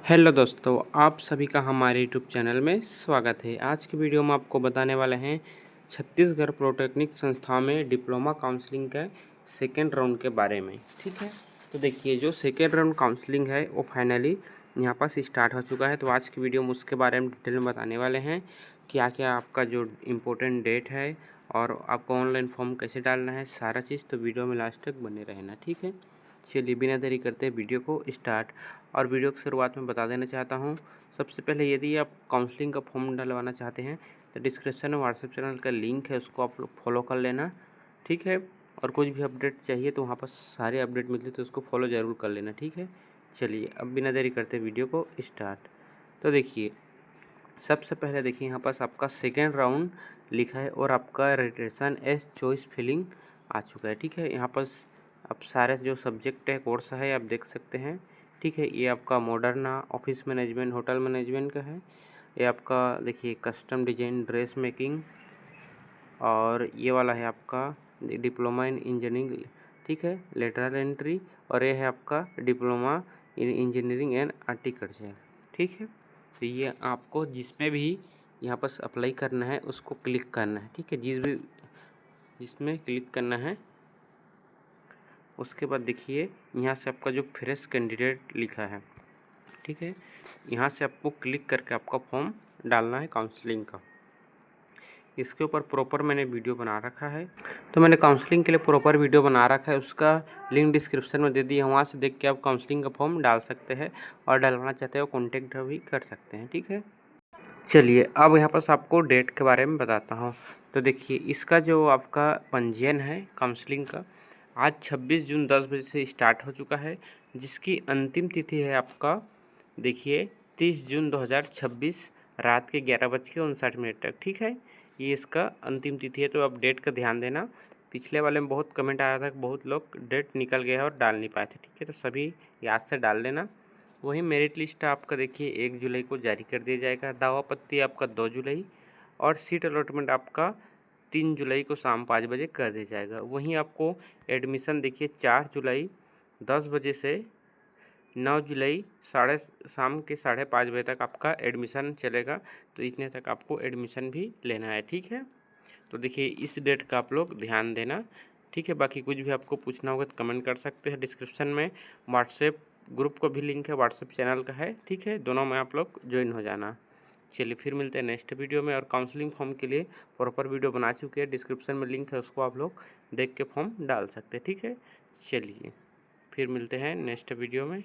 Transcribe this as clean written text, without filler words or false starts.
Hello दोस्तों, आप सभी का हमारे यूट्यूब चैनल में स्वागत है। आज की वीडियो में आपको बताने वाले हैं छत्तीसगढ़ पॉलिटेक्निक संस्था में डिप्लोमा काउंसलिंग के सेकेंड राउंड के बारे में। ठीक है, तो देखिए जो सेकेंड राउंड काउंसलिंग है वो फाइनली यहाँ पास स्टार्ट हो चुका है। तो आज की वीडियो में उसके बारे में डिटेल में बताने वाले हैं, क्या क्या आपका जो इम्पोर्टेंट डेट है और आपको ऑनलाइन फॉर्म कैसे डालना है, सारा चीज़। तो वीडियो में लास्ट तक बने रहना, ठीक है। चलिए बिना देरी करते वीडियो को स्टार्ट। और वीडियो की शुरुआत में बता देना चाहता हूँ, सबसे पहले यदि आप काउंसलिंग का फॉर्म डलवाना चाहते हैं तो डिस्क्रिप्शन में व्हाट्सएप चैनल का लिंक है, उसको आप लोग फॉलो कर लेना, ठीक है। और कुछ भी अपडेट चाहिए तो वहाँ पर सारे अपडेट मिलते हैं, तो उसको फॉलो ज़रूर कर लेना, ठीक है। चलिए अब बिना देरी करते वीडियो को स्टार्ट। तो देखिए सबसे पहले देखिए यहाँ पास आपका सेकेंड राउंड लिखा है और आपका रजिस्ट्रेशन एज चॉइस फिलिंग आ चुका है, ठीक है। यहाँ पास अब सारे जो सब्जेक्ट है, कोर्स है, आप देख सकते हैं, ठीक है। ये आपका Moderna office management hotel management का है। ये आपका देखिए कस्टम डिजाइन ड्रेस मेकिंग, और ये वाला है आपका डिप्लोमा इन इंजीनियरिंग, ठीक है, लेटरल एंट्री। और ये है आपका डिप्लोमा इन इंजीनियरिंग एंड आर्टिकल्चर, ठीक है। तो ये आपको जिसमें भी यहाँ पर अप्लाई करना है उसको क्लिक करना है, ठीक है। जिसमें क्लिक करना है उसके बाद देखिए यहाँ से आपका जो फ्रेश कैंडिडेट लिखा है, ठीक है, यहाँ से आपको क्लिक करके आपका फॉर्म डालना है काउंसलिंग का। इसके ऊपर प्रॉपर मैंने वीडियो बना रखा है, तो मैंने काउंसलिंग के लिए प्रॉपर वीडियो बना रखा है, उसका लिंक डिस्क्रिप्शन में दे दिया, वहाँ से देख के आप काउंसलिंग का फॉर्म डाल सकते हैं। और डलवाना चाहते हो कॉन्टेक्ट भी कर सकते हैं, ठीक है। चलिए अब यहाँ पर आपको डेट के बारे में बताता हूँ। तो देखिए इसका जो आपका पंजीयन है काउंसलिंग का, आज 26 जून 10 बजे से स्टार्ट हो चुका है, जिसकी अंतिम तिथि है आपका देखिए 30 जून 2026 रात के 11:59 तक, ठीक है। ये इसका अंतिम तिथि है, तो आप डेट का ध्यान देना। पिछले वाले में बहुत कमेंट आया था कि बहुत लोग डेट निकल गया है और डाल नहीं पाए थे, ठीक है, तो सभी याद से डाल लेना। वही मेरिट लिस्ट आपका देखिए 1 जुलाई को जारी कर दिया जाएगा, दावा पत्ती आपका 2 जुलाई, और सीट अलॉटमेंट आपका 3 जुलाई को शाम 5 बजे कर दिया जाएगा। वहीं आपको एडमिशन देखिए 4 जुलाई 10 बजे से 9 जुलाई शाम के 5:30 बजे तक आपका एडमिशन चलेगा, तो इतने तक आपको एडमिशन भी लेना है, ठीक है। तो देखिए इस डेट का आप लोग ध्यान देना, ठीक है। बाकी कुछ भी आपको पूछना होगा तो कमेंट कर सकते हैं। डिस्क्रिप्शन में व्हाट्सएप ग्रुप का भी लिंक है, व्हाट्सएप चैनल का है, ठीक है, दोनों में आप लोग ज्वाइन हो जाना। चलिए फिर मिलते हैं नेक्स्ट वीडियो में। और काउंसलिंग फॉर्म के लिए प्रॉपर वीडियो बना चुके हैं, डिस्क्रिप्शन में लिंक है, उसको आप लोग देख के फॉर्म डाल सकते हैं, ठीक है। चलिए फिर मिलते हैं नेक्स्ट वीडियो में।